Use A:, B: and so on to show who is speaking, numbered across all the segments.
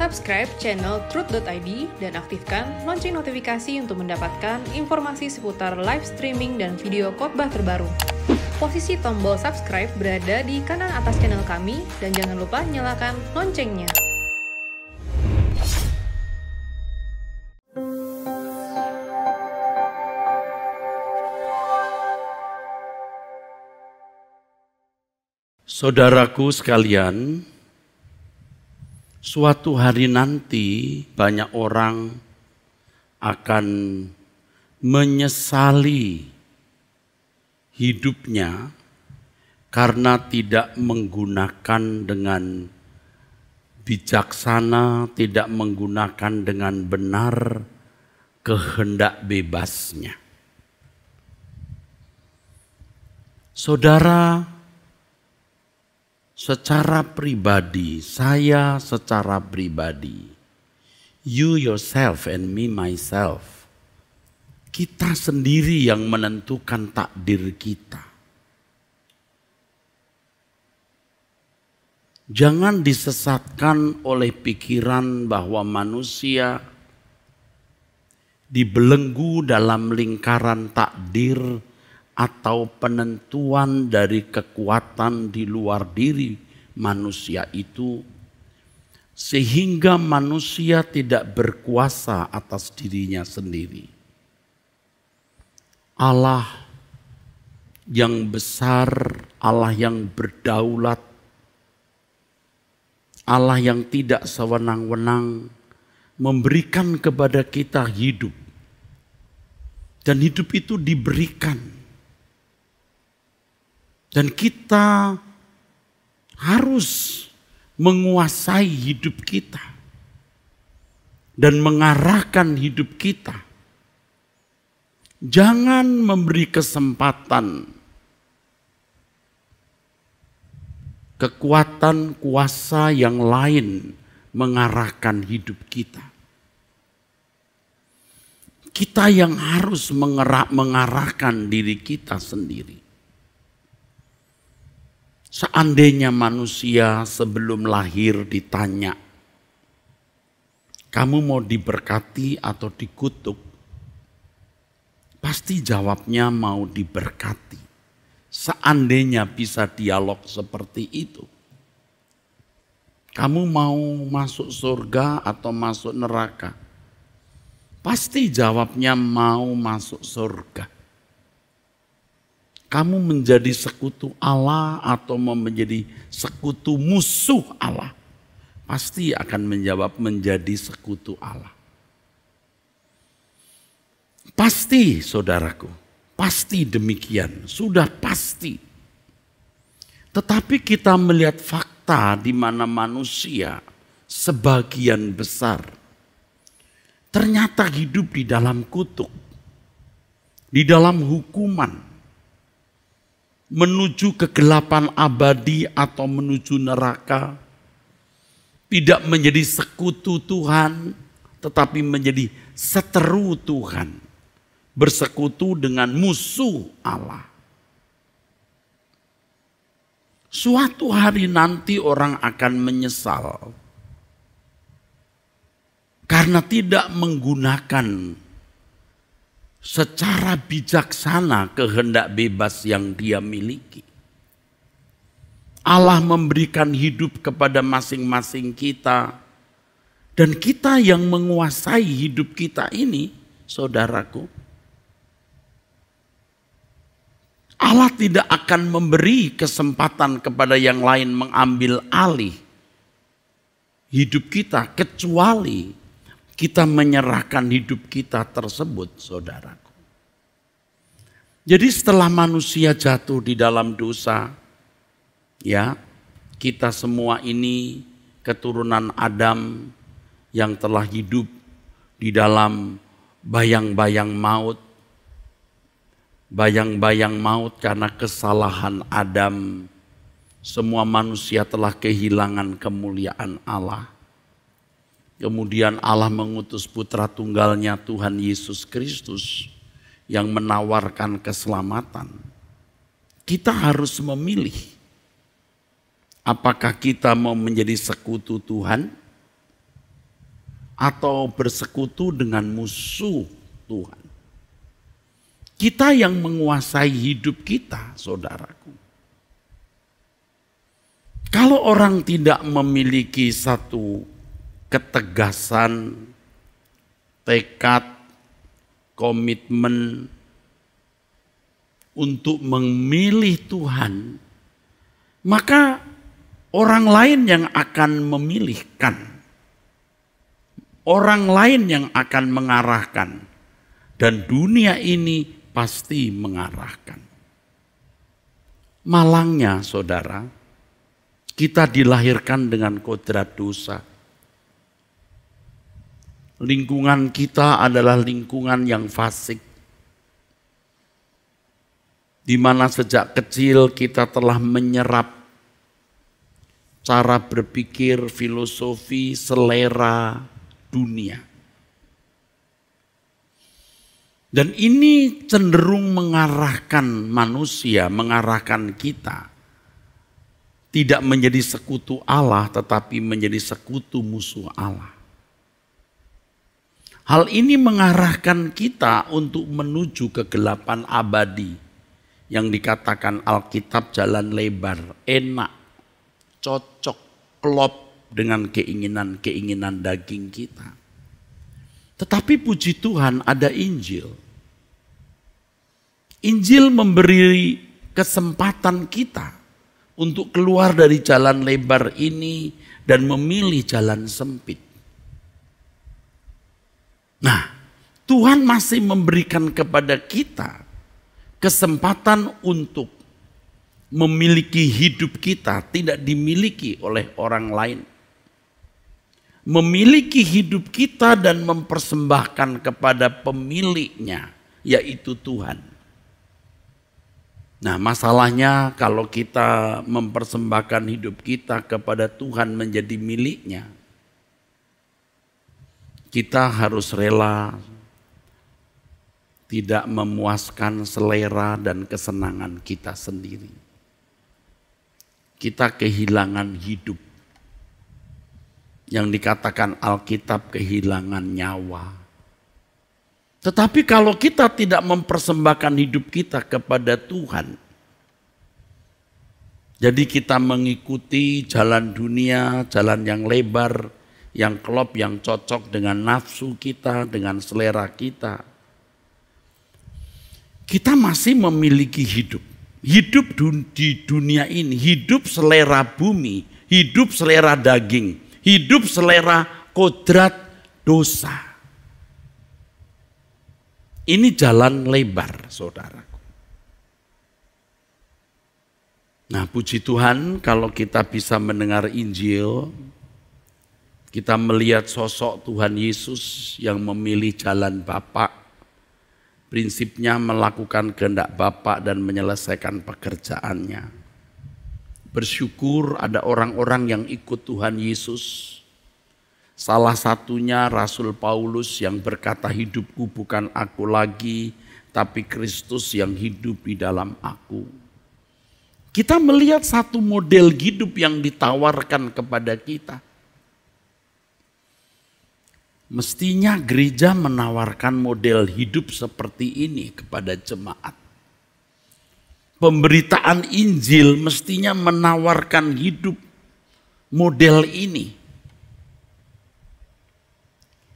A: Subscribe channel Truth.id dan aktifkan lonceng notifikasi untuk mendapatkan informasi seputar live streaming dan video khotbah terbaru. Posisi tombol subscribe berada di kanan atas channel kami dan jangan lupa nyalakan loncengnya.
B: Saudaraku sekalian, suatu hari nanti banyak orang akan menyesali hidupnya karena tidak menggunakan dengan bijaksana, tidak menggunakan dengan benar kehendak bebasnya. Saudara, secara pribadi, saya secara pribadi, you yourself and me myself, kita sendiri yang menentukan takdir kita. Jangan disesatkan oleh pikiran bahwa manusia dibelenggu dalam lingkaran takdir atau penentuan dari kekuatan di luar diri manusia itu, sehingga manusia tidak berkuasa atas dirinya sendiri. Allah yang besar, Allah yang berdaulat, Allah yang tidak sewenang-wenang memberikan kepada kita hidup. Dan hidup itu diberikan. Dan kita harus menguasai hidup kita dan mengarahkan hidup kita. Jangan memberi kesempatan kekuatan kuasa yang lain mengarahkan hidup kita. Kita yang harus mengarahkan diri kita sendiri. Seandainya manusia sebelum lahir ditanya, kamu mau diberkati atau dikutuk? Pasti jawabnya mau diberkati. Seandainya bisa dialog seperti itu. Kamu mau masuk surga atau masuk neraka? Pasti jawabnya mau masuk surga. Kamu menjadi sekutu Allah atau mau menjadi sekutu musuh Allah? Pasti akan menjawab menjadi sekutu Allah. Pasti saudaraku, pasti demikian, sudah pasti. Tetapi kita melihat fakta di mana manusia sebagian besar ternyata hidup di dalam kutuk, di dalam hukuman, menuju kegelapan abadi atau menuju neraka, tidak menjadi sekutu Tuhan, tetapi menjadi seteru Tuhan, bersekutu dengan musuh Allah. Suatu hari nanti orang akan menyesal karena tidak menggunakan secara bijaksana kehendak bebas yang dia miliki. Allah memberikan hidup kepada masing-masing kita. Dan kita yang menguasai hidup kita ini, saudaraku, Allah tidak akan memberi kesempatan kepada yang lain mengambil alih hidup kita, kecuali kita menyerahkan hidup kita tersebut, saudaraku. Jadi setelah manusia jatuh di dalam dosa, ya, kita semua ini keturunan Adam yang telah hidup di dalam bayang-bayang maut. Bayang-bayang maut karena kesalahan Adam. Semua manusia telah kehilangan kemuliaan Allah. Kemudian Allah mengutus putra tunggalnya Tuhan Yesus Kristus yang menawarkan keselamatan. Kita harus memilih apakah kita mau menjadi sekutu Tuhan atau bersekutu dengan musuh Tuhan. Kita yang menguasai hidup kita, saudaraku. Kalau orang tidak memiliki satu ketegasan, tekad, komitmen untuk memilih Tuhan, maka orang lain yang akan memilihkan. Orang lain yang akan mengarahkan. Dan dunia ini pasti mengarahkan. Malangnya saudara, kita dilahirkan dengan kodrat dosa. Lingkungan kita adalah lingkungan yang fasik. Di mana sejak kecil kita telah menyerap cara berpikir, filosofi, selera dunia. Dan ini cenderung mengarahkan manusia, mengarahkan kita. Tidak menjadi sekutu Allah, tetapi menjadi sekutu musuh Allah. Hal ini mengarahkan kita untuk menuju kegelapan abadi. Yang dikatakan Alkitab jalan lebar, enak, cocok, klop dengan keinginan-keinginan daging kita. Tetapi puji Tuhan ada Injil. Injil memberi kesempatan kita untuk keluar dari jalan lebar ini dan memilih jalan sempit. Nah, Tuhan masih memberikan kepada kita kesempatan untuk memiliki hidup kita tidak dimiliki oleh orang lain. Memiliki hidup kita dan mempersembahkan kepada pemiliknya, yaitu Tuhan. Nah, masalahnya kalau kita mempersembahkan hidup kita kepada Tuhan menjadi miliknya, kita harus rela tidak memuaskan selera dan kesenangan kita sendiri. Kita kehilangan hidup. Yang dikatakan Alkitab kehilangan nyawa. Tetapi kalau kita tidak mempersembahkan hidup kita kepada Tuhan, jadi kita mengikuti jalan dunia, jalan yang lebar, yang klop, yang cocok dengan nafsu kita, dengan selera kita. Kita masih memiliki hidup. Hidup di dunia ini, hidup selera bumi, hidup selera daging, hidup selera kodrat dosa. Ini jalan lebar, saudaraku. Nah, puji Tuhan kalau kita bisa mendengar Injil, kita melihat sosok Tuhan Yesus yang memilih jalan Bapa. Prinsipnya melakukan kehendak Bapa dan menyelesaikan pekerjaannya. Bersyukur ada orang-orang yang ikut Tuhan Yesus. Salah satunya Rasul Paulus yang berkata, hidupku bukan aku lagi, tapi Kristus yang hidup di dalam aku. Kita melihat satu model hidup yang ditawarkan kepada kita. Mestinya gereja menawarkan model hidup seperti ini kepada jemaat. Pemberitaan Injil mestinya menawarkan hidup model ini.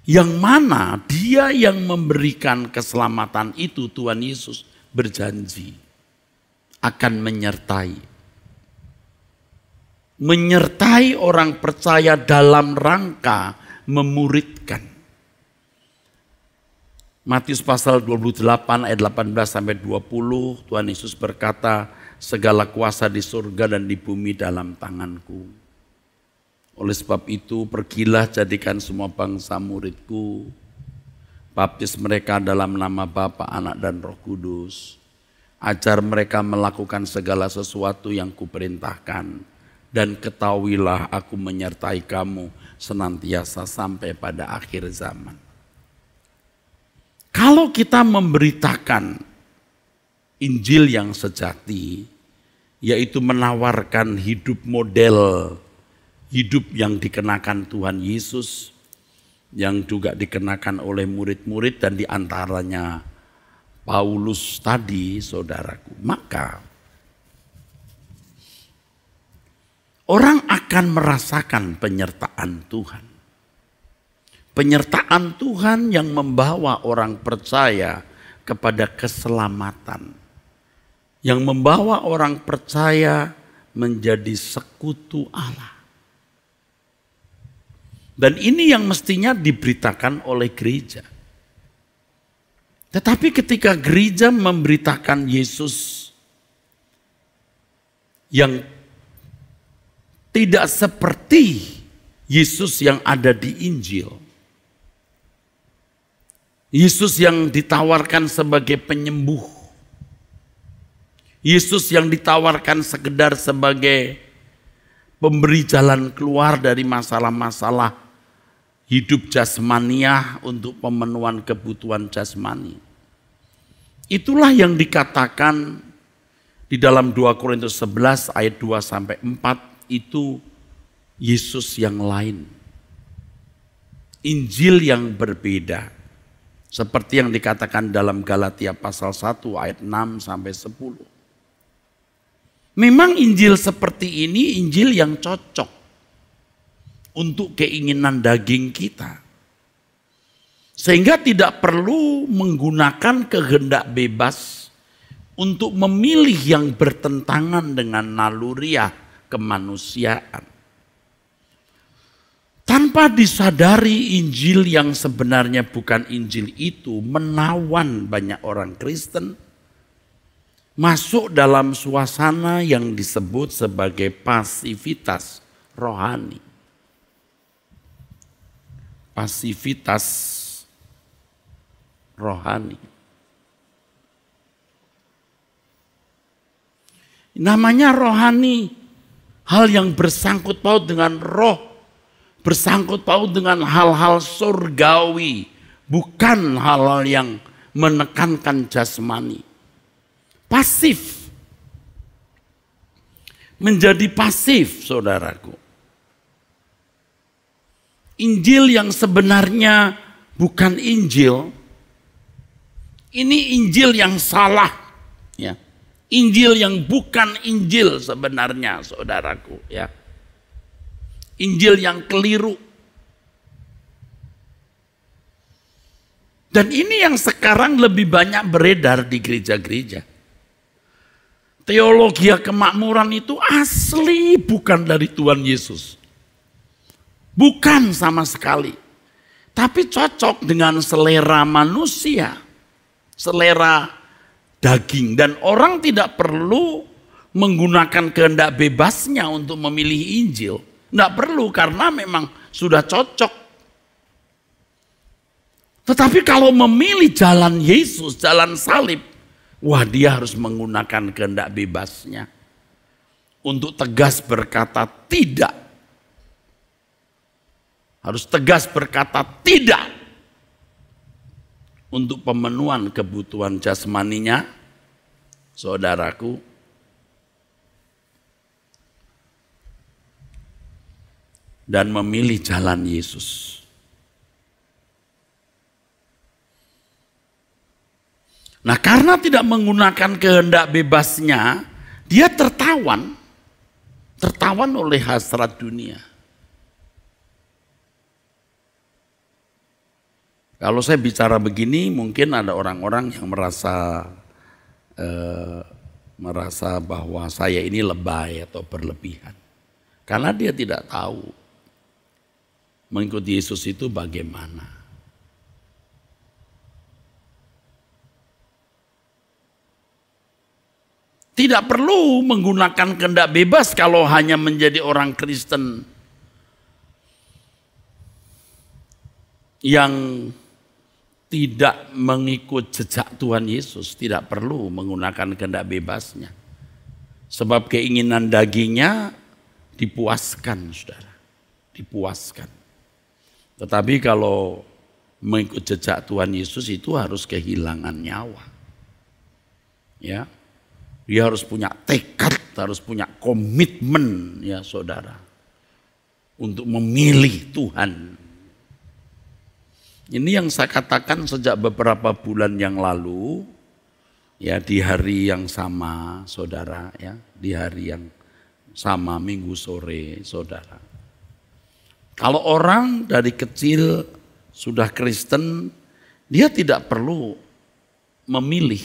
B: Yang mana Dia yang memberikan keselamatan itu, Tuhan Yesus berjanji akan menyertai. Menyertai orang percaya dalam rangka memuridkan. Matius pasal 28 ayat 18 sampai 20, Tuhan Yesus berkata, segala kuasa di surga dan di bumi dalam tanganku. Oleh sebab itu pergilah jadikan semua bangsa muridku, baptis mereka dalam nama Bapa, Anak dan Roh Kudus. Ajar mereka melakukan segala sesuatu yang kuperintahkan, dan ketahuilah aku menyertai kamu senantiasa sampai pada akhir zaman. Kalau kita memberitakan Injil yang sejati, yaitu menawarkan hidup model, hidup yang dikenakan Tuhan Yesus, yang juga dikenakan oleh murid-murid dan diantaranya Paulus tadi, saudaraku, maka orang akan merasakan penyertaan Tuhan. Penyertaan Tuhan yang membawa orang percaya kepada keselamatan. Yang membawa orang percaya menjadi sekutu Allah. Dan ini yang mestinya diberitakan oleh gereja. Tetapi ketika gereja memberitakan Yesus yang tidak seperti Yesus yang ada di Injil. Yesus yang ditawarkan sebagai penyembuh. Yesus yang ditawarkan sekedar sebagai pemberi jalan keluar dari masalah-masalah hidup jasmaniah untuk pemenuhan kebutuhan jasmani. Itulah yang dikatakan di dalam 2 Korintus 11 ayat 2-4 itu Yesus yang lain. Injil yang berbeda. Seperti yang dikatakan dalam Galatia pasal 1 ayat 6-10. Memang Injil seperti ini Injil yang cocok untuk keinginan daging kita. Sehingga tidak perlu menggunakan kehendak bebas untuk memilih yang bertentangan dengan naluriah kemanusiaan. Tanpa disadari Injil yang sebenarnya bukan Injil itu menawan banyak orang Kristen masuk dalam suasana yang disebut sebagai pasivitas rohani. Pasivitas rohani. Namanya rohani, hal yang bersangkut paut dengan roh. Bersangkut paut dengan hal-hal surgawi, bukan hal-hal yang menekankan jasmani. Pasif. Menjadi pasif, saudaraku. Injil yang sebenarnya bukan Injil, ini Injil yang salah. Ya. Injil yang bukan Injil sebenarnya, saudaraku. Ya. Injil yang keliru. Dan ini yang sekarang lebih banyak beredar di gereja-gereja. Teologi kemakmuran itu asli bukan dari Tuhan Yesus. Bukan sama sekali. Tapi cocok dengan selera manusia. Selera daging. Dan orang tidak perlu menggunakan kehendak bebasnya untuk memilih Injil. Tidak perlu karena memang sudah cocok. Tetapi kalau memilih jalan Yesus, jalan salib, wah dia harus menggunakan kehendak bebasnya. Untuk tegas berkata tidak. Harus tegas berkata tidak. Untuk pemenuhan kebutuhan jasmaninya, saudaraku, dan memilih jalan Yesus. Nah, karena tidak menggunakan kehendak bebasnya, dia tertawan oleh hasrat dunia. Kalau saya bicara begini, mungkin ada orang-orang yang merasa bahwa saya ini lebay atau berlebihan. Karena dia tidak tahu mengikuti Yesus itu bagaimana. Tidak perlu menggunakan kehendak bebas kalau hanya menjadi orang Kristen yang tidak mengikut jejak Tuhan Yesus. Tidak perlu menggunakan kehendak bebasnya. Sebab keinginan dagingnya dipuaskan, saudara. Dipuaskan. Tetapi kalau mengikut jejak Tuhan Yesus itu harus kehilangan nyawa. Ya. Dia harus punya tekad, harus punya komitmen ya saudara. Untuk memilih Tuhan. Ini yang saya katakan sejak beberapa bulan yang lalu, ya di hari yang sama saudara, ya di hari yang sama Minggu sore saudara. Kalau orang dari kecil sudah Kristen, dia tidak perlu memilih.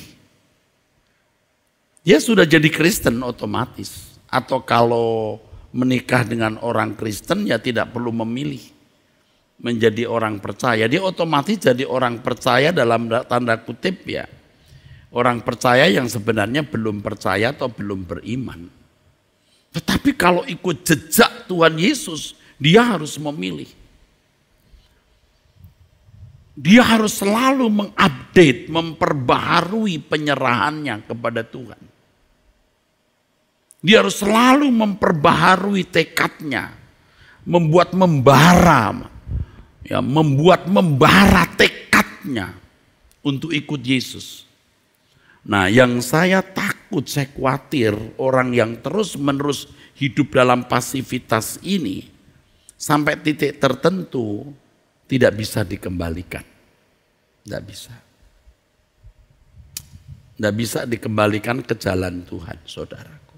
B: Dia sudah jadi Kristen otomatis. Atau kalau menikah dengan orang Kristen ya tidak perlu memilih menjadi orang percaya. Dia otomatis jadi orang percaya dalam tanda kutip ya. Orang percaya yang sebenarnya belum percaya atau belum beriman. Tetapi kalau ikut jejak Tuhan Yesus, dia harus memilih. Dia harus selalu mengupdate, memperbaharui penyerahannya kepada Tuhan. Dia harus selalu memperbaharui tekadnya, membuat membara tekadnya untuk ikut Yesus. Nah, yang saya takut, saya khawatir orang yang terus-menerus hidup dalam pasivitas ini sampai titik tertentu tidak bisa dikembalikan. Tidak bisa. Tidak bisa dikembalikan ke jalan Tuhan, saudaraku.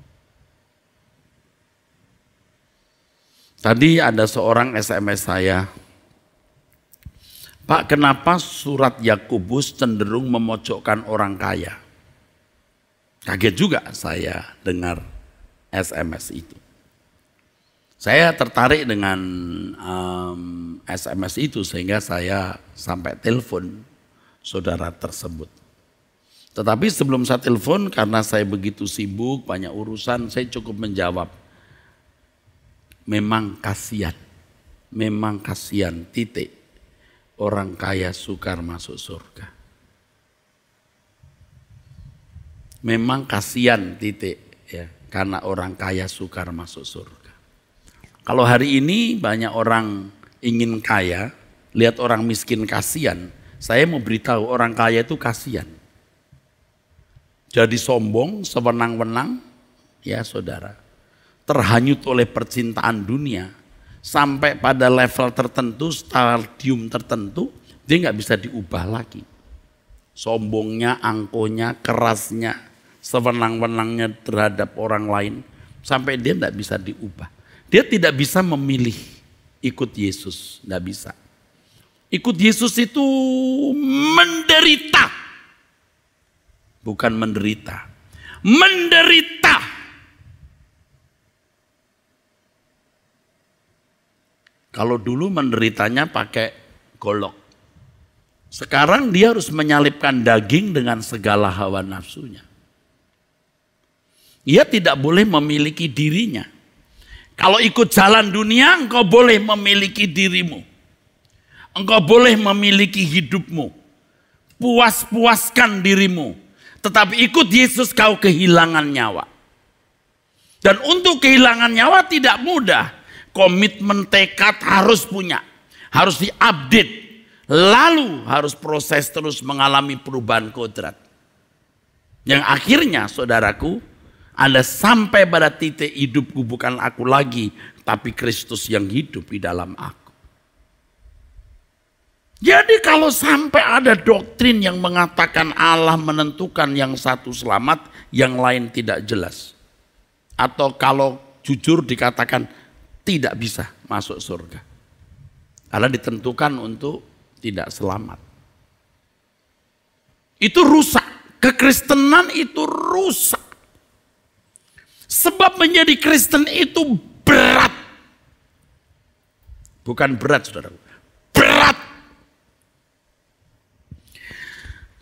B: Tadi ada seorang SMS saya, Pak, kenapa surat Yakobus cenderung memojokkan orang kaya? Kaget juga saya dengar SMS itu. Saya tertarik dengan SMS itu sehingga saya sampai telepon saudara tersebut. Tetapi sebelum saya telepon karena saya begitu sibuk, banyak urusan, saya cukup menjawab. Memang kasihan titik. Orang kaya sukar masuk surga. Memang kasihan titik ya, karena orang kaya sukar masuk surga. Kalau hari ini banyak orang ingin kaya, lihat orang miskin kasihan, saya mau beritahu orang kaya itu kasihan. Jadi sombong, sewenang-wenang, ya saudara, terhanyut oleh percintaan dunia. Sampai pada level tertentu, stadium tertentu, dia nggak bisa diubah lagi. Sombongnya, angkonya, kerasnya, sewenang-wenangnya terhadap orang lain, sampai dia nggak bisa diubah. Dia tidak bisa memilih ikut Yesus, nggak bisa. Ikut Yesus itu menderita, bukan menderita, menderita. Kalau dulu menderitanya pakai golok. Sekarang dia harus menyalipkan daging dengan segala hawa nafsunya. Ia tidak boleh memiliki dirinya. Kalau ikut jalan dunia, engkau boleh memiliki dirimu. Engkau boleh memiliki hidupmu. Puas-puaskan dirimu. Tetapi ikut Yesus kau kehilangan nyawa. Dan untuk kehilangan nyawa tidak mudah. Komitmen tekad harus punya, harus diupdate, lalu harus proses terus mengalami perubahan kodrat. Yang akhirnya saudaraku, Anda sampai pada titik hidupku bukan aku lagi, tapi Kristus yang hidup di dalam aku. Jadi kalau sampai ada doktrin yang mengatakan Allah menentukan yang satu selamat, yang lain tidak jelas. Atau kalau jujur dikatakan tidak bisa masuk surga. Karena ditentukan untuk tidak selamat. Itu rusak. Kekristenan itu rusak. Sebab menjadi Kristen itu berat. Bukan berat, saudara. Berat.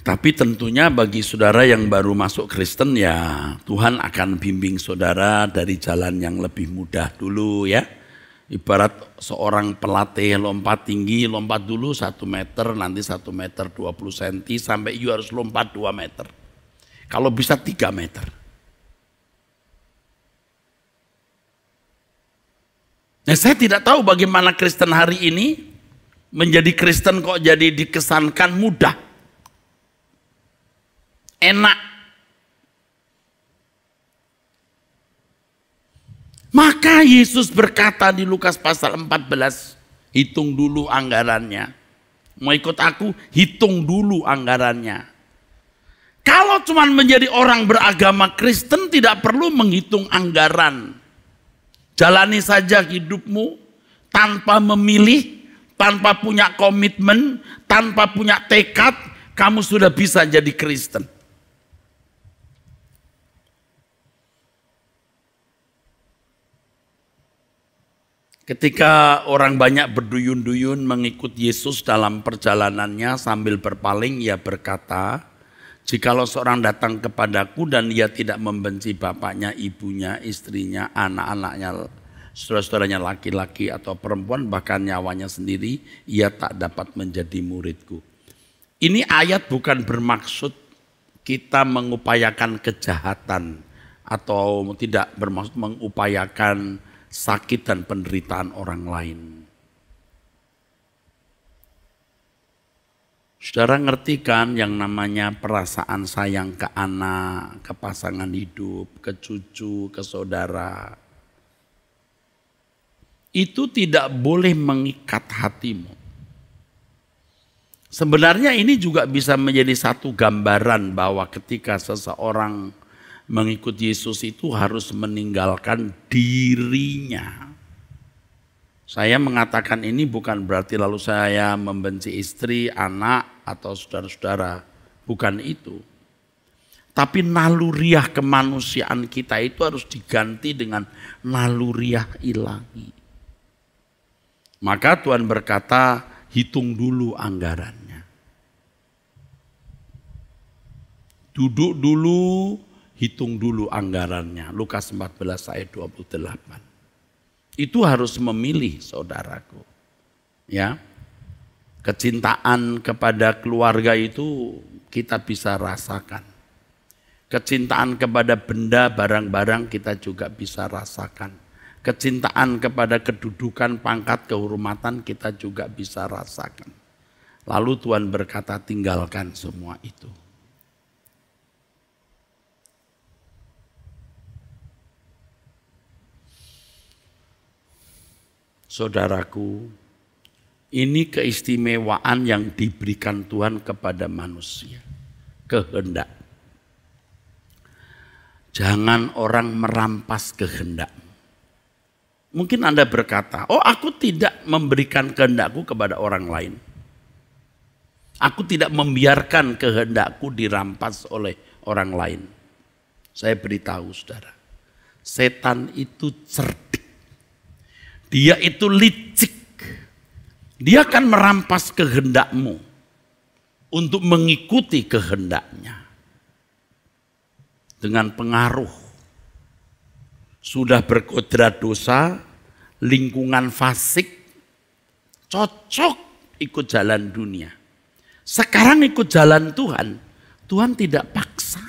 B: Tapi tentunya bagi saudara yang baru masuk Kristen ya Tuhan akan bimbing saudara dari jalan yang lebih mudah dulu ya. Ibarat seorang pelatih lompat tinggi, lompat dulu 1 meter, nanti 1 meter 20 cm sampai you harus lompat 2 meter. Kalau bisa 3 meter. Nah, saya tidak tahu bagaimana Kristen hari ini menjadi Kristen kok jadi dikesankan mudah. Enak. Maka Yesus berkata di Lukas pasal 14, hitung dulu anggarannya. Mau ikut aku, hitung dulu anggarannya. Kalau cuma menjadi orang beragama Kristen tidak perlu menghitung anggaran. Jalani saja hidupmu tanpa memilih, tanpa punya komitmen, tanpa punya tekad, kamu sudah bisa jadi Kristen. Ketika orang banyak berduyun-duyun mengikut Yesus dalam perjalanannya sambil berpaling, ia berkata, jikalau seorang datang kepadaku dan ia tidak membenci bapaknya, ibunya, istrinya, anak-anaknya, saudara-saudaranya laki-laki atau perempuan, bahkan nyawanya sendiri, ia tak dapat menjadi muridku. Ini ayat bukan bermaksud kita mengupayakan kejahatan atau tidak bermaksud mengupayakan sakit dan penderitaan orang lain. Saudara ngerti kan yang namanya perasaan sayang ke anak, ke pasangan hidup, ke cucu, ke saudara. Itu tidak boleh mengikat hatimu. Sebenarnya ini juga bisa menjadi satu gambaran bahwa ketika seseorang mengikuti Yesus itu harus meninggalkan dirinya. Saya mengatakan ini bukan berarti lalu saya membenci istri, anak, atau saudara-saudara. Bukan itu. Tapi naluriah kemanusiaan kita itu harus diganti dengan naluriah ilahi. Maka Tuhan berkata, hitung dulu anggarannya. Duduk dulu, hitung dulu anggarannya. Lukas 14 ayat 28. Itu harus memilih saudaraku. Ya. Kecintaan kepada keluarga itu kita bisa rasakan. Kecintaan kepada benda, barang-barang kita juga bisa rasakan. Kecintaan kepada kedudukan, pangkat, kehormatan kita juga bisa rasakan. Lalu Tuhan berkata, tinggalkan semua itu. Saudaraku, ini keistimewaan yang diberikan Tuhan kepada manusia. Kehendak. Jangan orang merampas kehendakmu. Mungkin Anda berkata, oh aku tidak memberikan kehendakku kepada orang lain. Aku tidak membiarkan kehendakku dirampas oleh orang lain. Saya beritahu saudara, setan itu cerdik. Dia itu licik. Dia akan merampas kehendakmu untuk mengikuti kehendaknya. Dengan pengaruh. Sudah berkodrat dosa, lingkungan fasik, cocok ikut jalan dunia. Sekarang ikut jalan Tuhan, Tuhan tidak paksa.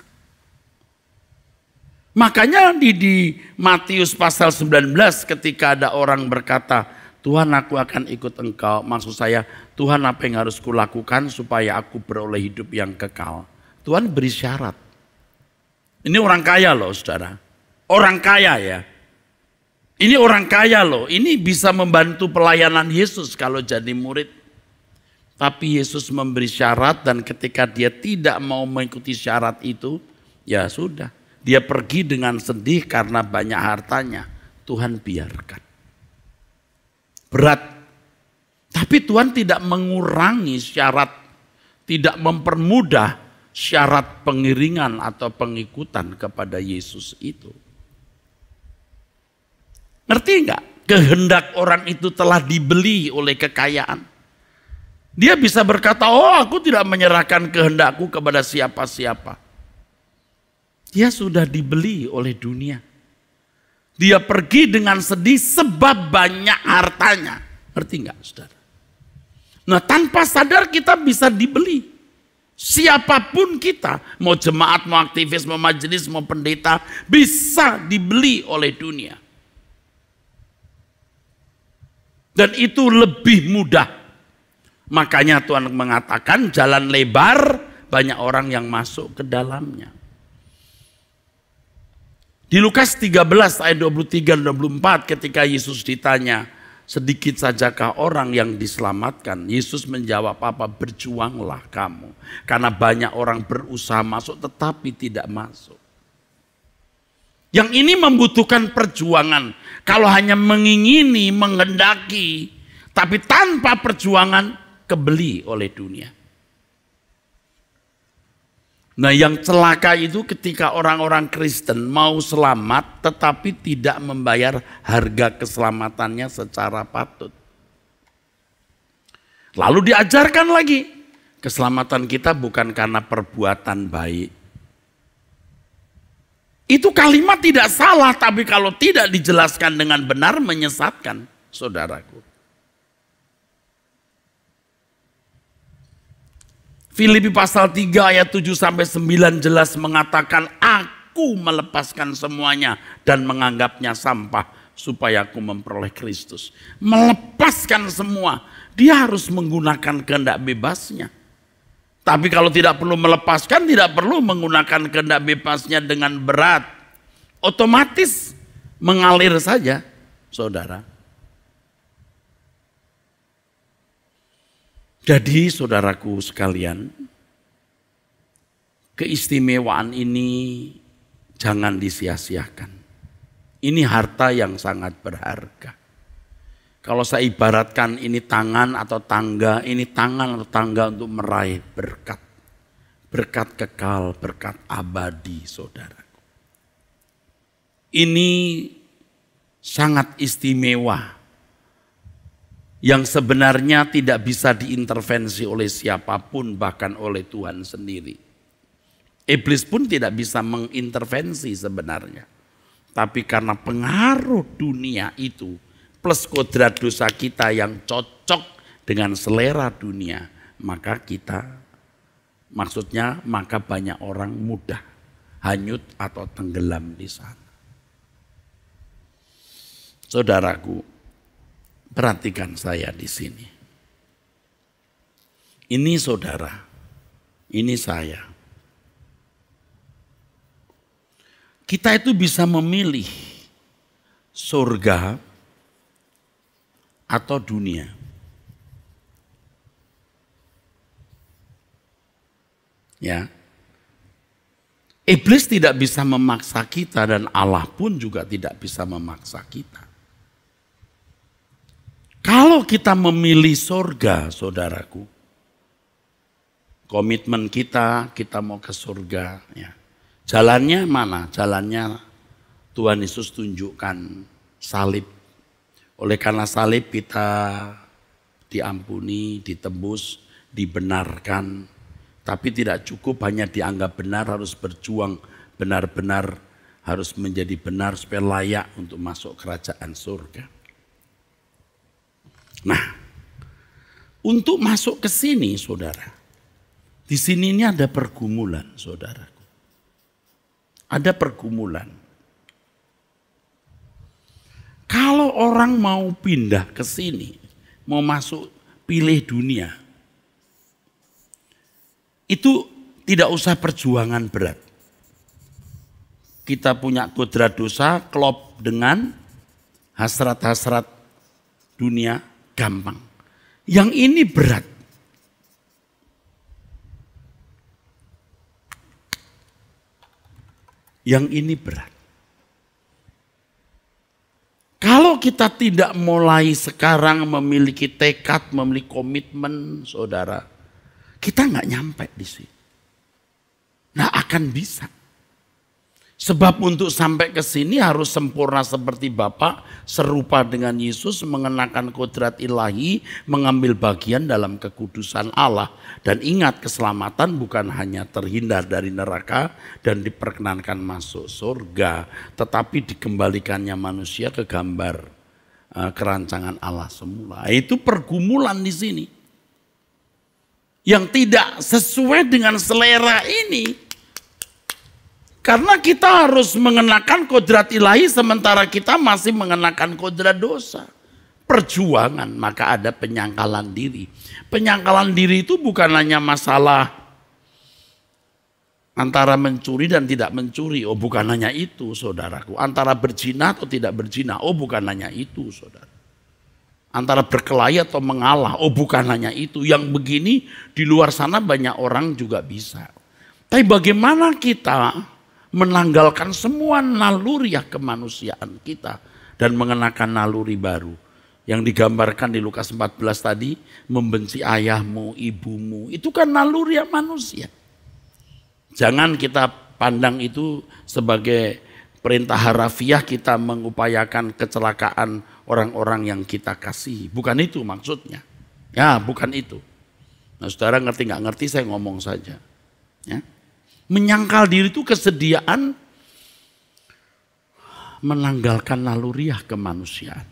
B: Makanya di Matius pasal 19 ketika ada orang berkata, Tuhan aku akan ikut engkau. Maksud saya, Tuhan apa yang harus kulakukan supaya aku beroleh hidup yang kekal. Tuhan beri syarat. Ini orang kaya loh saudara. Orang kaya ya. Ini orang kaya loh. Ini bisa membantu pelayanan Yesus kalau jadi murid. Tapi Yesus memberi syarat dan ketika dia tidak mau mengikuti syarat itu, ya sudah. Dia pergi dengan sedih karena banyak hartanya. Tuhan biarkan. Berat. Tapi Tuhan tidak mengurangi syarat. Tidak mempermudah syarat pengiringan atau pengikutan kepada Yesus itu. Ngerti enggak? Kehendak orang itu telah dibeli oleh kekayaan. Dia bisa berkata, oh aku tidak menyerahkan kehendakku kepada siapa-siapa. Dia sudah dibeli oleh dunia. Dia pergi dengan sedih sebab banyak hartanya. Ngerti enggak saudara? Nah tanpa sadar kita bisa dibeli. Siapapun kita, mau jemaat, mau aktivis, mau majelis, mau pendeta, bisa dibeli oleh dunia. Dan itu lebih mudah. Makanya Tuhan mengatakan jalan lebar, banyak orang yang masuk ke dalamnya. Di Lukas 13 ayat 23 dan 24 ketika Yesus ditanya, sedikit sajakah orang yang diselamatkan? Yesus menjawab apa? Berjuanglah kamu. Karena banyak orang berusaha masuk tetapi tidak masuk. Yang ini membutuhkan perjuangan. Kalau hanya mengingini, menghendaki, tapi tanpa perjuangan, kebeli oleh dunia. Nah, yang celaka itu ketika orang-orang Kristen mau selamat tetapi tidak membayar harga keselamatannya secara patut. Lalu diajarkan lagi, keselamatan kita bukan karena perbuatan baik. Itu kalimat tidak salah, tapi kalau tidak dijelaskan dengan benar menyesatkan, saudaraku. Filipi pasal 3 ayat 7 sampai 9 jelas mengatakan, aku melepaskan semuanya dan menganggapnya sampah supaya aku memperoleh Kristus. Melepaskan semua, dia harus menggunakan kehendak bebasnya. Tapi kalau tidak perlu melepaskan, tidak perlu menggunakan kehendak bebasnya dengan berat. Otomatis mengalir saja, saudara. Jadi saudaraku sekalian, keistimewaan ini jangan disia-siakan. Ini harta yang sangat berharga. Kalau saya ibaratkan ini tangan atau tangga, ini tangan atau tangga untuk meraih berkat. Berkat kekal, berkat abadi, saudaraku. Ini sangat istimewa. Yang sebenarnya tidak bisa diintervensi oleh siapapun, bahkan oleh Tuhan sendiri. Iblis pun tidak bisa mengintervensi sebenarnya. Tapi karena pengaruh dunia itu, plus kodrat dosa kita yang cocok dengan selera dunia, maka maka banyak orang mudah hanyut atau tenggelam di sana. Saudaraku, perhatikan saya di sini. Ini saudara, ini saya. Kita itu bisa memilih surga atau dunia. Ya. Iblis tidak bisa memaksa kita dan Allah pun juga tidak bisa memaksa kita. Kalau kita memilih surga, saudaraku, komitmen kita mau ke surga. Ya. Jalannya mana? Jalannya Tuhan Yesus tunjukkan, salib. Oleh karena salib kita diampuni, ditebus, dibenarkan. Tapi tidak cukup hanya dianggap benar, harus berjuang benar-benar, harus menjadi benar supaya layak untuk masuk kerajaan surga. Nah, untuk masuk ke sini, saudara, di sini ini ada pergumulan, saudaraku. Ada pergumulan. Kalau orang mau pindah ke sini, mau masuk pilih dunia, itu tidak usah perjuangan berat. Kita punya kodrat dosa, klop dengan hasrat-hasrat dunia, gampang. Yang ini berat. Yang ini berat. Kalau kita tidak mulai sekarang memiliki tekad, memiliki komitmen, saudara, kita nggak nyampe di sini. Nggak akan bisa. Sebab untuk sampai ke sini harus sempurna seperti Bapa, serupa dengan Yesus, mengenakan kodrat ilahi, mengambil bagian dalam kekudusan Allah. Dan ingat, keselamatan bukan hanya terhindar dari neraka dan diperkenankan masuk surga, tetapi dikembalikannya manusia ke gambar kerancangan Allah semula. Itu pergumulan di sini. Yang tidak sesuai dengan selera ini. Karena kita harus mengenakan kodrat ilahi sementara kita masih mengenakan kodrat dosa. Perjuangan, maka ada penyangkalan diri. Penyangkalan diri itu bukan hanya masalah antara mencuri dan tidak mencuri. Oh, bukan hanya itu, saudaraku. Antara berzina atau tidak berzina. Oh, bukan hanya itu, saudara. Antara berkelahi atau mengalah. Oh bukan hanya itu. Yang begini di luar sana banyak orang juga bisa. Tapi bagaimana kita menanggalkan semua naluriah kemanusiaan kita. Dan mengenakan naluri baru. Yang digambarkan di Lukas 14 tadi. Membenci ayahmu, ibumu. Itu kan naluriah manusia. Jangan kita pandang itu sebagai perintah harafiah kita mengupayakan kecelakaan orang-orang yang kita kasihi. Bukan itu maksudnya. Ya bukan itu. Nah saudara ngerti nggak ngerti saya ngomong saja. Ya. Menyangkal diri itu kesediaan menanggalkan naluriah kemanusiaan.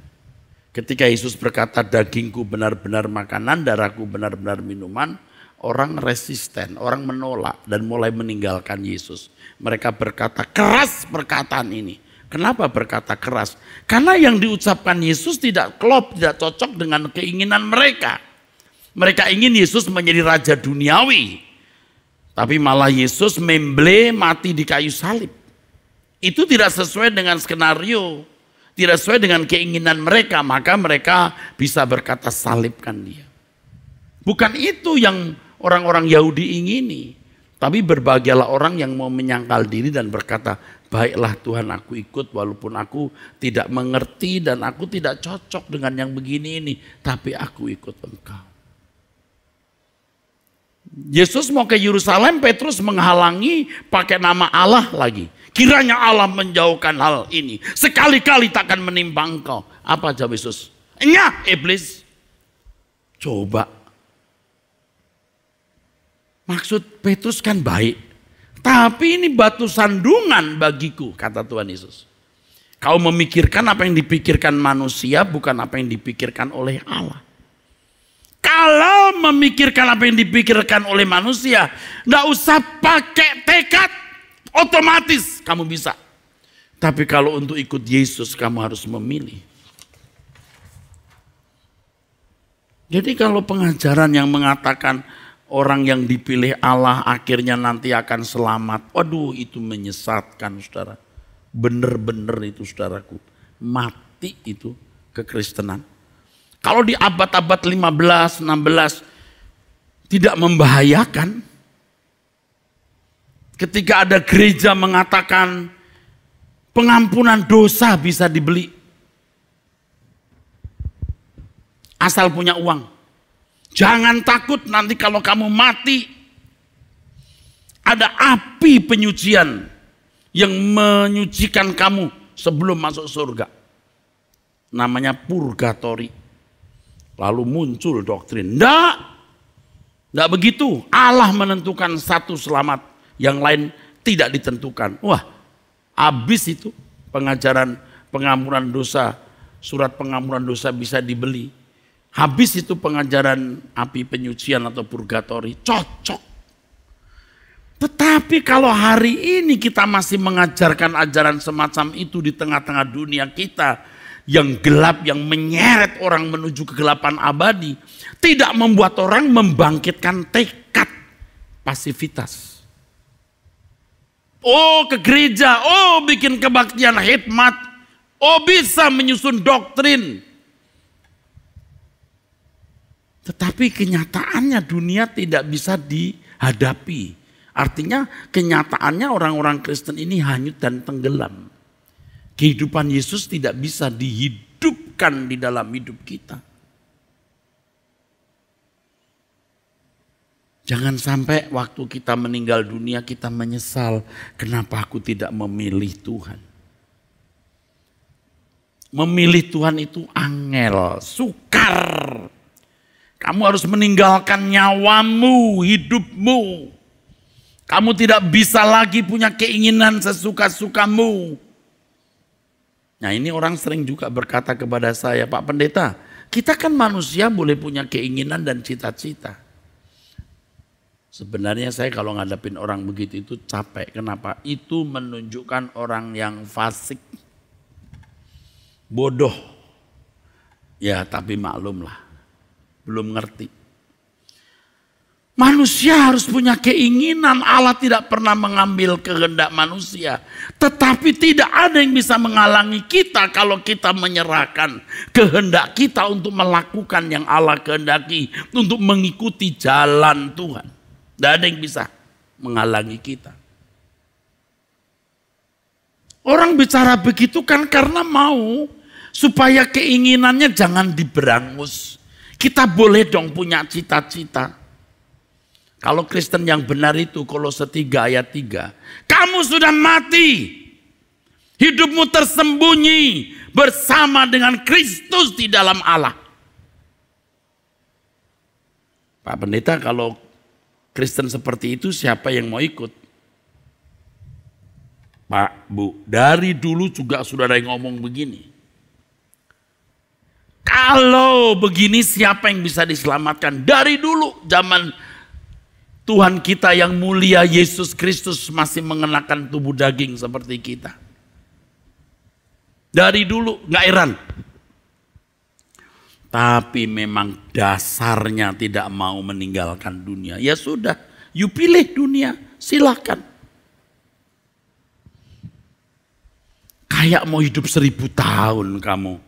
B: Ketika Yesus berkata dagingku benar-benar makanan, darahku benar-benar minuman. Orang resisten, orang menolak dan mulai meninggalkan Yesus. Mereka berkata keras perkataan ini. Kenapa berkata keras? Karena yang diucapkan Yesus tidak klop, tidak cocok dengan keinginan mereka. Mereka ingin Yesus menjadi raja duniawi. Tapi malah Yesus memble mati di kayu salib. Itu tidak sesuai dengan skenario. Tidak sesuai dengan keinginan mereka. Maka mereka bisa berkata salibkan dia. Bukan itu yang orang-orang Yahudi ingini. Tapi berbahagialah orang yang mau menyangkal diri dan berkata, baiklah Tuhan aku ikut walaupun aku tidak mengerti dan aku tidak cocok dengan yang begini ini. Tapi aku ikut Engkau. Yesus mau ke Yerusalem, Petrus menghalangi pakai nama Allah lagi. Kiranya Allah menjauhkan hal ini. Sekali-kali takkan menimpa engkau. Apa jawab Yesus? Nyah iblis. Coba. Maksud Petrus kan baik. Tapi ini batu sandungan bagiku, kata Tuhan Yesus. Kau memikirkan apa yang dipikirkan manusia, bukan apa yang dipikirkan oleh Allah. Kalau memikirkan apa yang dipikirkan oleh manusia, enggak usah pakai tekad, otomatis kamu bisa. Tapi kalau untuk ikut Yesus, kamu harus memilih. Jadi kalau pengajaran yang mengatakan orang yang dipilih Allah akhirnya nanti akan selamat. Waduh itu menyesatkan saudara. Bener-bener itu saudaraku. Mati itu kekristenan. Kalau di abad-abad 15, 16 tidak membahayakan. Ketika ada gereja mengatakan pengampunan dosa bisa dibeli. Asal punya uang. Jangan takut nanti kalau kamu mati. Ada api penyucian yang menyucikan kamu sebelum masuk surga. Namanya purgatori. Lalu muncul doktrin. Enggak begitu. Allah menentukan satu selamat. Yang lain tidak ditentukan. Wah, habis itu pengajaran pengampunan dosa. Surat pengampunan dosa bisa dibeli. Habis itu pengajaran api penyucian atau purgatori, cocok. Tetapi kalau hari ini kita masih mengajarkan ajaran semacam itu di tengah-tengah dunia kita yang gelap, yang menyeret orang menuju kegelapan abadi, tidak membuat orang membangkitkan tekad pasivitas. Oh ke gereja, oh bikin kebaktian hikmat, oh bisa menyusun doktrin. Tetapi kenyataannya dunia tidak bisa dihadapi. Artinya kenyataannya orang-orang Kristen ini hanyut dan tenggelam. Kehidupan Yesus tidak bisa dihidupkan di dalam hidup kita. Jangan sampai waktu kita meninggal dunia kita menyesal. Kenapa aku tidak memilih Tuhan? Memilih Tuhan itu angel, sukar. Kamu harus meninggalkan nyawamu, hidupmu. Kamu tidak bisa lagi punya keinginan sesuka-sukamu. Nah ini orang sering juga berkata kepada saya, Pak Pendeta, kita kan manusia boleh punya keinginan dan cita-cita. Sebenarnya saya kalau ngadapin orang begitu itu capek. Kenapa? Itu menunjukkan orang yang fasik. Bodoh. Ya tapi maklumlah. Belum ngerti. Manusia harus punya keinginan. Allah tidak pernah mengambil kehendak manusia. Tetapi tidak ada yang bisa menghalangi kita kalau kita menyerahkan kehendak kita untuk melakukan yang Allah kehendaki. Untuk mengikuti jalan Tuhan. Tidak ada yang bisa menghalangi kita. Orang bicara begitu kan karena mau supaya keinginannya jangan diberangus. Kita boleh dong punya cita-cita. Kalau Kristen yang benar itu Kolose 3 ayat 3. Kamu sudah mati. Hidupmu tersembunyi bersama dengan Kristus di dalam Allah. Pak Pendeta, kalau Kristen seperti itu siapa yang mau ikut? Pak, Bu, dari dulu juga sudah ada yang ngomong begini. Kalau begini siapa yang bisa diselamatkan? Dari dulu zaman Tuhan kita yang mulia Yesus Kristus masih mengenakan tubuh daging seperti kita. Dari dulu, nggak heran. Tapi memang dasarnya tidak mau meninggalkan dunia. Ya sudah, you pilih dunia, silakan. Kayak mau hidup 1000 tahun kamu.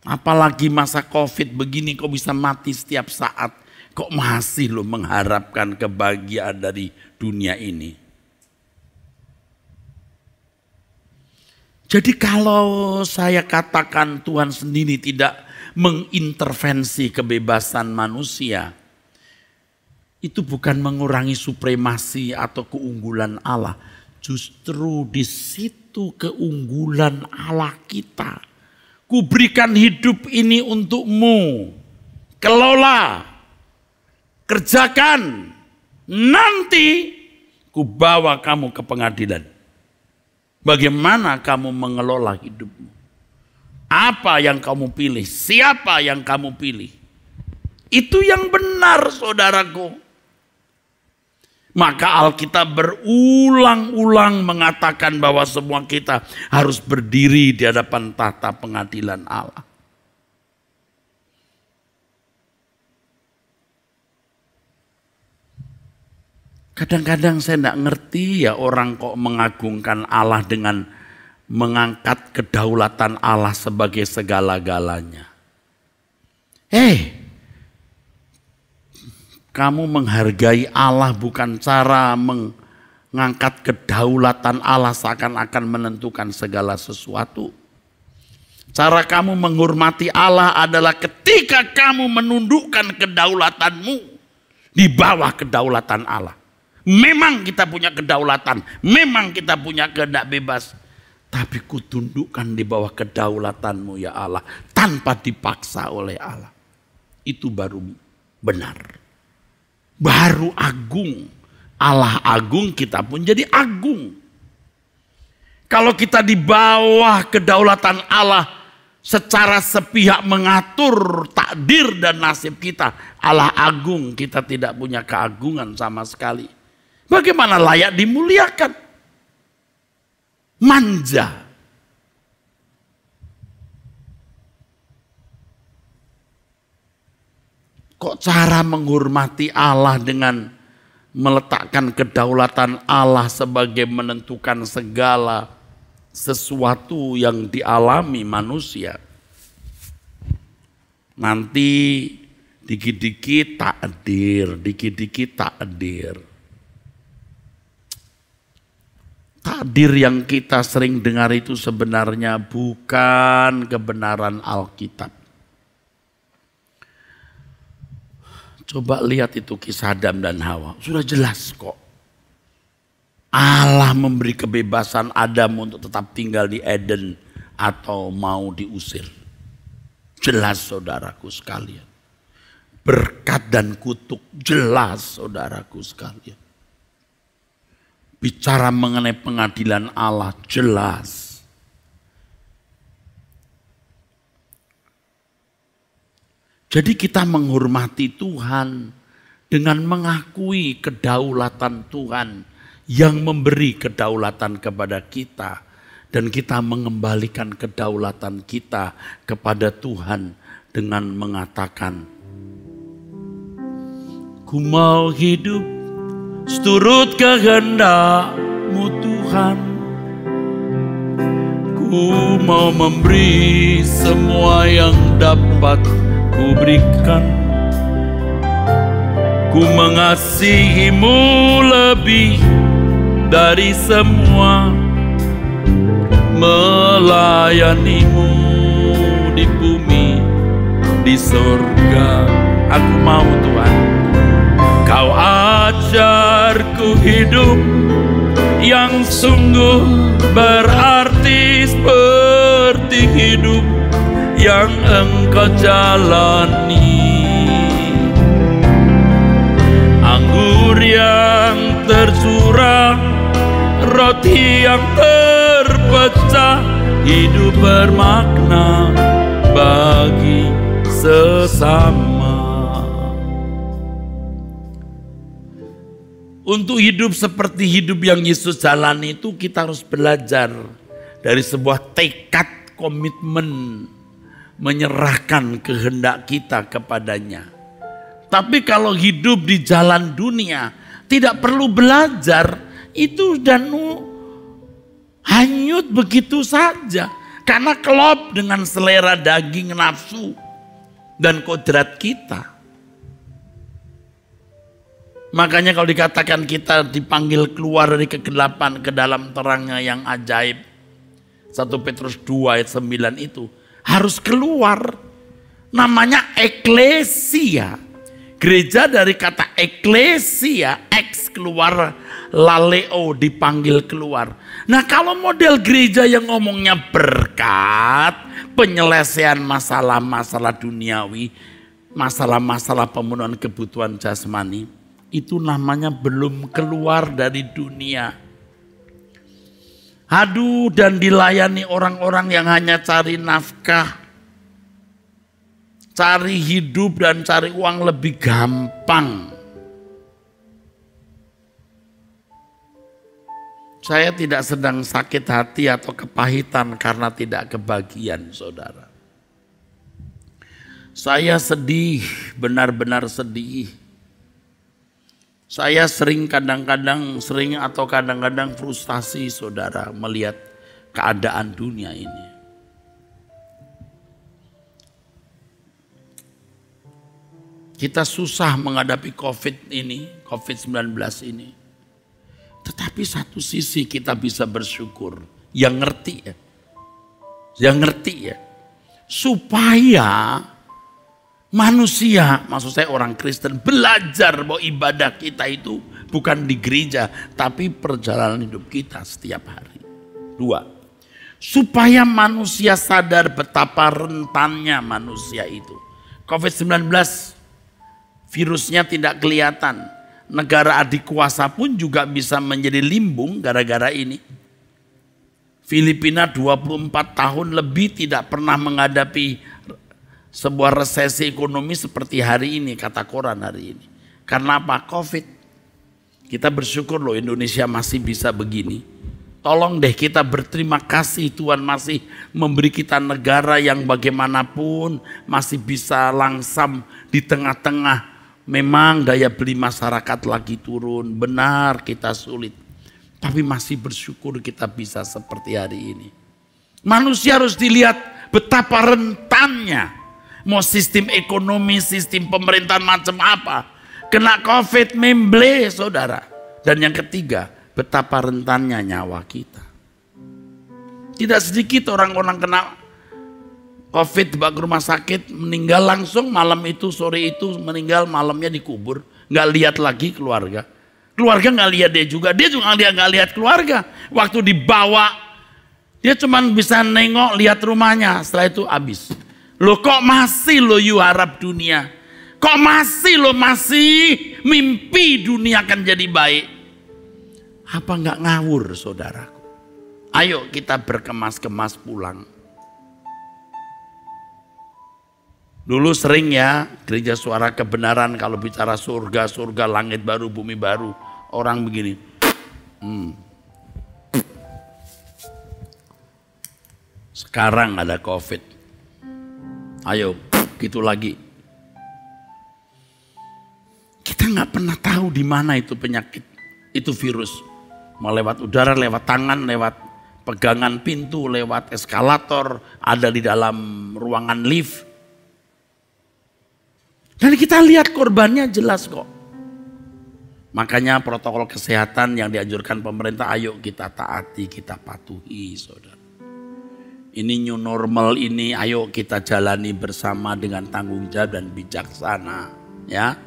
B: Apalagi masa COVID begini kok bisa mati setiap saat. Kok masih lo mengharapkan kebahagiaan dari dunia ini? Jadi kalau saya katakan Tuhan sendiri tidak mengintervensi kebebasan manusia, itu bukan mengurangi supremasi atau keunggulan Allah. Justru di situ keunggulan Allah kita. Kuberikan hidup ini untukmu. Kelola. Kerjakan, nanti ku bawa kamu ke pengadilan. Bagaimana kamu mengelola hidupmu? Apa yang kamu pilih? Siapa yang kamu pilih? Itu yang benar, saudaraku. Maka Alkitab berulang-ulang mengatakan bahwa semua kita harus berdiri di hadapan tahta pengadilan Allah. Kadang-kadang saya tidak ngerti ya orang kok mengagungkan Allah dengan mengangkat kedaulatan Allah sebagai segala-galanya. Kamu menghargai Allah bukan cara mengangkat kedaulatan Allah seakan-akan menentukan segala sesuatu. Cara kamu menghormati Allah adalah ketika kamu menundukkan kedaulatanmu di bawah kedaulatan Allah. Memang kita punya kedaulatan, memang kita punya kehendak bebas. Tapi kutundukkan di bawah kedaulatanmu ya Allah, tanpa dipaksa oleh Allah. Itu baru benar. Baru agung. Allah agung, kita pun jadi agung. Kalau kita di bawah kedaulatan Allah, secara sepihak mengatur takdir dan nasib kita, Allah agung, kita tidak punya keagungan sama sekali. Bagaimana layak dimuliakan? Manja. Kok cara menghormati Allah dengan meletakkan kedaulatan Allah sebagai menentukan segala sesuatu yang dialami manusia? Nanti dikit-dikit takdir, dikit-dikit takdir. Takdir yang kita sering dengar itu sebenarnya bukan kebenaran Alkitab. Coba lihat itu kisah Adam dan Hawa. Sudah jelas kok. Allah memberi kebebasan Adam untuk tetap tinggal di Eden atau mau diusir. Jelas saudaraku sekalian. Berkat dan kutuk jelas saudaraku sekalian. Bicara mengenai pengadilan Allah jelas. Jadi kita menghormati Tuhan dengan mengakui kedaulatan Tuhan yang memberi kedaulatan kepada kita. Dan kita mengembalikan kedaulatan kita kepada Tuhan dengan mengatakan, Ku mau hidup seturut kehendak-Mu Tuhan. Ku mau memberi semua yang dapat ku berikan. Ku mengasihi-Mu lebih dari semua, melayani-Mu di bumi, di surga. Aku mau Tuhan, Kau ajarku hidup yang sungguh berarti, seperti hidup yang Engkau jalani. Anggur yang tercurah, roti yang terpecah, hidup bermakna bagi sesama. Untuk hidup seperti hidup yang Yesus jalani itu kita harus belajar dari sebuah tekad, komitmen, menyerahkan kehendak kita kepadanya. Tapi kalau hidup di jalan dunia tidak perlu belajar, itu dan hanyut begitu saja. Karena klop dengan selera daging, nafsu, dan kodrat kita. Makanya kalau dikatakan kita dipanggil keluar dari kegelapan ke dalam terangnya yang ajaib. 1 Petrus 2 ayat 9 itu harus keluar. Namanya eklesia. Gereja dari kata eklesia, eks keluar, laleo dipanggil keluar. Nah kalau model gereja yang ngomongnya berkat, penyelesaian masalah-masalah duniawi, masalah-masalah pemenuhan kebutuhan jasmani, itu namanya belum keluar dari dunia. Aduh, dan dilayani orang-orang yang hanya cari nafkah, cari hidup dan cari uang lebih gampang. Saya tidak sedang sakit hati atau kepahitan karena tidak kebagian, saudara. Saya sedih, benar-benar sedih. Saya kadang-kadang frustasi, saudara, melihat keadaan dunia ini. Kita susah menghadapi COVID-19 ini. Tetapi satu sisi kita bisa bersyukur. Yang ngerti ya. Supaya manusia, maksud saya orang Kristen, belajar bahwa ibadah kita itu bukan di gereja, tapi perjalanan hidup kita setiap hari. 2, supaya manusia sadar betapa rentannya manusia itu. COVID-19, virusnya tidak kelihatan. Negara adik kuasa pun juga bisa menjadi limbung gara-gara ini. Filipina 24 tahun lebih tidak pernah menghadapi sebuah resesi ekonomi seperti hari ini, kata koran hari ini. Karena apa? COVID. Kita bersyukur loh Indonesia masih bisa begini. Tolong deh kita berterima kasih, Tuhan masih memberi kita negara yang bagaimanapun masih bisa langsam di tengah-tengah. Memang daya beli masyarakat lagi turun, benar kita sulit. Tapi masih bersyukur kita bisa seperti hari ini. Manusia harus dilihat betapa rentannya. Mau sistem ekonomi, sistem pemerintahan macam apa. Kena COVID memble, saudara. Dan yang ketiga, betapa rentannya nyawa kita. Tidak sedikit orang-orang kena COVID dibawa ke rumah sakit, meninggal langsung malam itu, sore itu meninggal, malamnya dikubur. Nggak lihat lagi keluarga. Keluarga nggak lihat dia juga nggak lihat keluarga. Waktu dibawa, dia cuma bisa nengok, lihat rumahnya. Setelah itu habis. Loh kok masih lo you harap dunia? Kok masih mimpi dunia akan jadi baik? Apa nggak ngawur, saudaraku? Ayo kita berkemas-kemas pulang. Dulu sering ya gereja suara kebenaran kalau bicara surga, langit baru, bumi baru. Orang begini. Sekarang ada COVID. Ayo gitu lagi. Kita Kita nggak pernah tahu di mana itu penyakit, itu virus. Mau lewat udara, lewat tangan, lewat pegangan pintu, lewat eskalator, ada di dalam ruangan lift. Dan kita lihat korbannya jelas kok. Makanya protokol kesehatan yang dianjurkan pemerintah, ayo kita taati, kita patuhi, saudara. Ini new normal ini, ayo kita jalani bersama dengan tanggung jawab dan bijaksana, ya.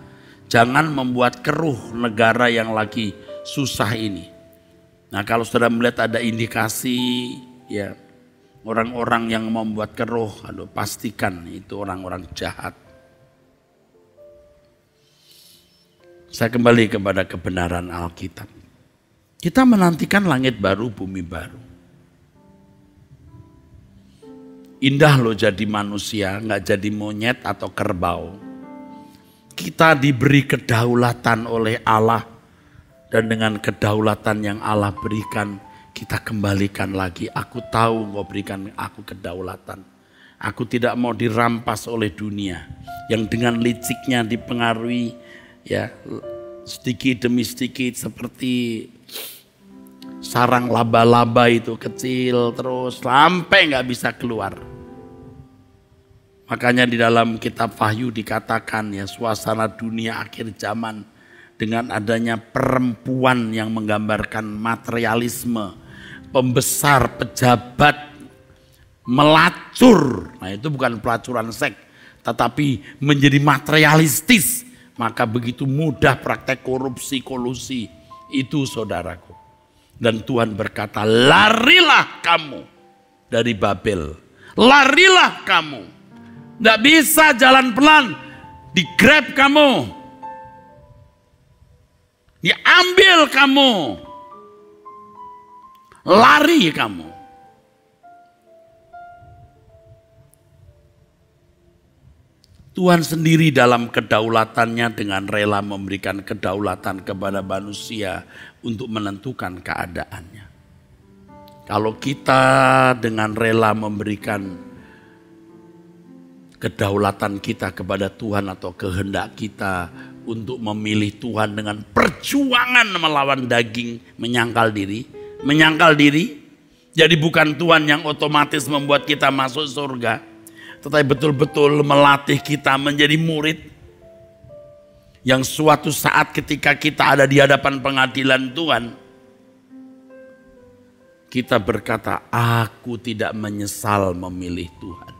B: Jangan membuat keruh negara yang lagi susah ini. Nah, kalau saudara melihat ada indikasi, ya, orang-orang yang membuat keruh, aduh, pastikan itu orang-orang jahat. Saya kembali kepada kebenaran Alkitab. Kita menantikan langit baru, bumi baru. Indah loh jadi manusia, nggak jadi monyet atau kerbau. Kita diberi kedaulatan oleh Allah. Dan dengan kedaulatan yang Allah berikan, kita kembalikan lagi. Aku tahu Engkau berikan aku kedaulatan. Aku tidak mau dirampas oleh dunia. Yang dengan liciknya dipengaruhi, ya, sedikit demi sedikit seperti sarang laba-laba itu kecil terus sampai nggak bisa keluar. Makanya di dalam kitab Wahyu dikatakan, ya, suasana dunia akhir zaman dengan adanya perempuan yang menggambarkan materialisme, pembesar, pejabat, melacur. Nah, itu bukan pelacuran seks, tetapi menjadi materialistis. Maka begitu mudah praktek korupsi, kolusi. Itu saudaraku. Dan Tuhan berkata, larilah kamu dari Babel. Larilah kamu. Nggak bisa jalan pelan. Di-grab kamu. Diambil kamu. Lari kamu. Tuhan sendiri dalam kedaulatannya dengan rela memberikan kedaulatan kepada manusia untuk menentukan keadaannya. Kalau kita dengan rela memberikan kedaulatan kita kepada Tuhan atau kehendak kita untuk memilih Tuhan dengan perjuangan melawan daging, menyangkal diri. Jadi bukan Tuhan yang otomatis membuat kita masuk surga, tetapi betul-betul melatih kita menjadi murid. Yang suatu saat ketika kita ada di hadapan pengadilan Tuhan, kita berkata, aku tidak menyesal memilih Tuhan.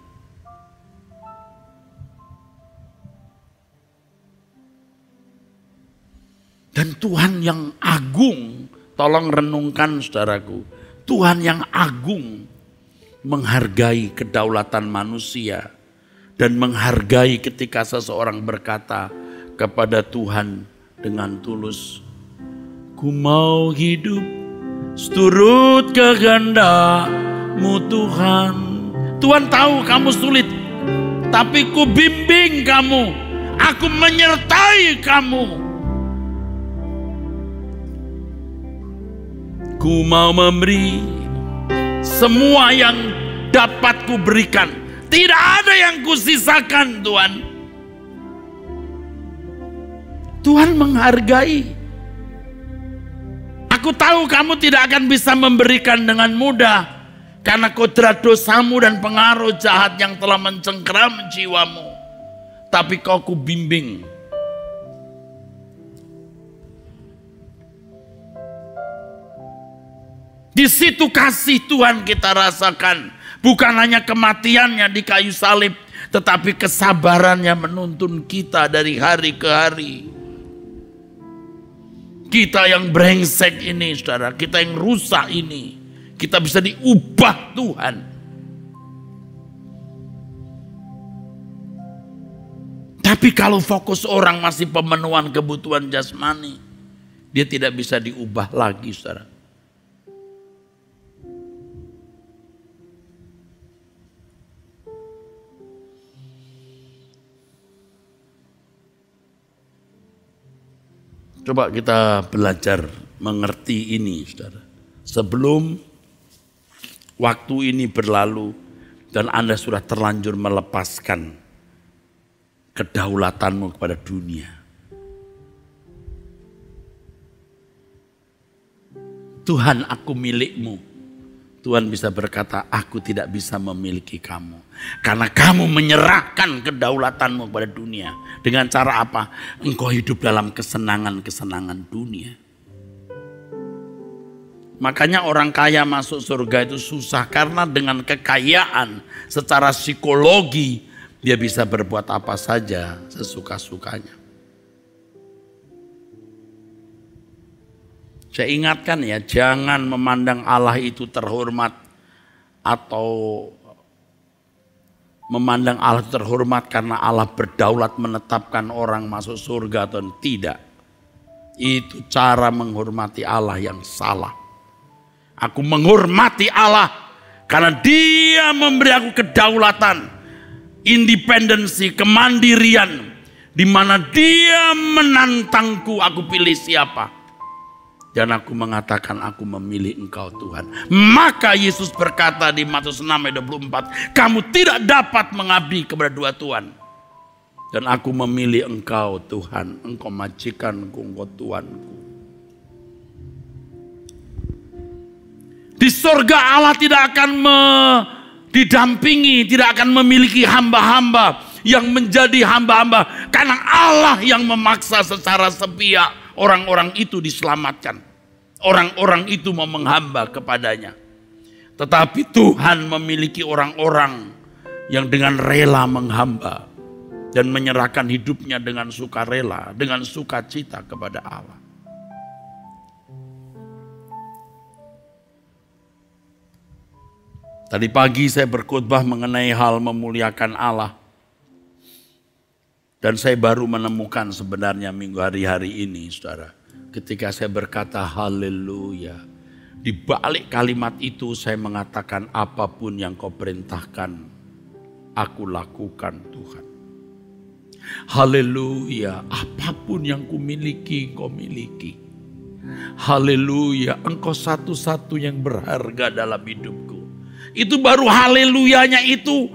B: Dan Tuhan yang agung, tolong renungkan saudaraku, Tuhan yang agung menghargai kedaulatan manusia dan menghargai ketika seseorang berkata kepada Tuhan dengan tulus, ku mau hidup seturut kehendak-Mu Tuhan. Tuhan tahu kamu sulit, tapi ku bimbing kamu, aku menyertai kamu. Ku mau memberi semua yang dapat ku berikan. Tidak ada yang kusisakan, Tuhan. Tuhan menghargai. Aku tahu kamu tidak akan bisa memberikan dengan mudah. Karena kodrat dosamu dan pengaruh jahat yang telah mencengkeram jiwamu. Tapi kau ku bimbing. Di situ kasih Tuhan kita rasakan. Bukan hanya kematiannya di kayu salib, tetapi kesabarannya menuntun kita dari hari ke hari. Kita yang brengsek ini, saudara, kita yang rusak ini, kita bisa diubah Tuhan. Tapi kalau fokus orang masih pemenuhan kebutuhan jasmani, dia tidak bisa diubah lagi, saudara. Coba kita belajar mengerti ini, saudara. Sebelum waktu ini berlalu dan Anda sudah terlanjur melepaskan kedaulatanmu kepada dunia. Tuhan aku milikmu. Tuhan bisa berkata, aku tidak bisa memiliki kamu. Karena kamu menyerahkan kedaulatanmu kepada dunia. Dengan cara apa? Engkau hidup dalam kesenangan-kesenangan dunia. Makanya orang kaya masuk surga itu susah. Karena dengan kekayaan secara psikologi, dia bisa berbuat apa saja sesuka-sukanya. Saya ingatkan ya, jangan memandang Allah itu terhormat atau memandang Allah itu terhormat karena Allah berdaulat menetapkan orang masuk surga atau tidak. Itu cara menghormati Allah yang salah. Aku menghormati Allah karena Dia memberi aku kedaulatan, independensi, kemandirian, di mana Dia menantangku, aku pilih siapa. Dan aku mengatakan aku memilih Engkau Tuhan. Maka Yesus berkata di Matius 6 ayat 24, kamu tidak dapat mengabdi kepada dua Tuhan. Dan aku memilih Engkau Tuhan, Engkau majikanku, Engkau Tuhanku. Di surga Allah tidak akan didampingi, tidak akan memiliki hamba-hamba yang menjadi hamba-hamba. Karena Allah yang memaksa secara sepihak orang-orang itu diselamatkan. Orang-orang itu mau menghamba kepadanya. Tetapi Tuhan memiliki orang-orang yang dengan rela menghamba. Dan menyerahkan hidupnya dengan sukarela, dengan sukacita kepada Allah. Tadi pagi saya berkhotbah mengenai hal memuliakan Allah. Dan saya baru menemukan sebenarnya minggu hari-hari ini, saudara. Ketika saya berkata haleluya. Di balik kalimat itu saya mengatakan apapun yang kau perintahkan, aku lakukan Tuhan. Haleluya, apapun yang ku miliki, kau miliki. Haleluya, engkau satu-satu yang berharga dalam hidupku. Itu baru haleluyanya itu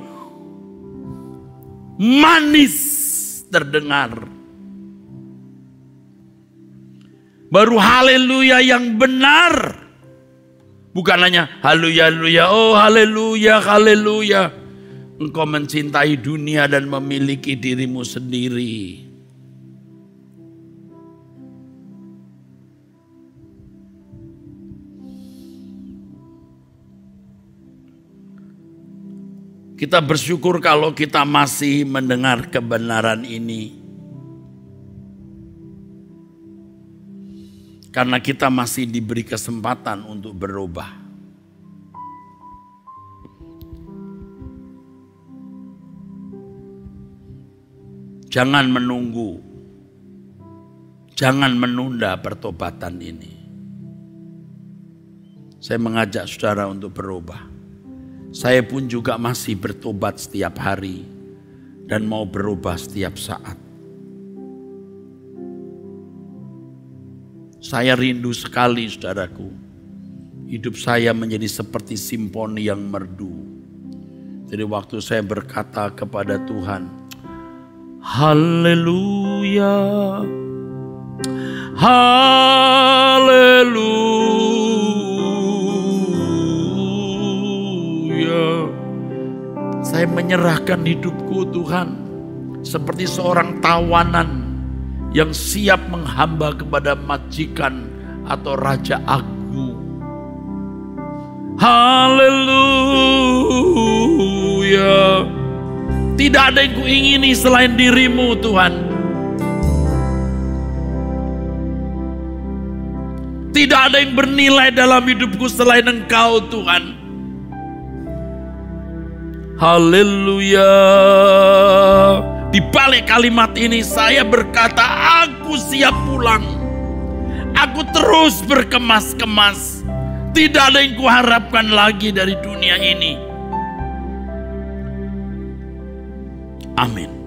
B: manis terdengar. Baru haleluya yang benar. Bukan hanya haleluya, haleluya, oh haleluya, haleluya. Engkau mencintai dunia dan memiliki dirimu sendiri. Kita bersyukur kalau kita masih mendengar kebenaran ini. Karena kita masih diberi kesempatan untuk berubah. Jangan menunggu. Jangan menunda pertobatan ini. Saya mengajak saudara untuk berubah. Saya pun juga masih bertobat setiap hari dan mau berubah setiap saat. Saya rindu sekali saudaraku. Hidup saya menjadi seperti simfoni yang merdu. Jadi waktu saya berkata kepada Tuhan, haleluya, haleluya. Saya menyerahkan hidupku Tuhan seperti seorang tawanan yang siap menghamba kepada majikan atau raja agung. Haleluya. Tidak ada yang kuingini selain dirimu Tuhan. Tidak ada yang bernilai dalam hidupku selain Engkau Tuhan. Haleluya. Di balik kalimat ini saya berkata, aku siap pulang. Aku terus berkemas-kemas. Tidak ada yang kuharapkan lagi dari dunia ini. Amin.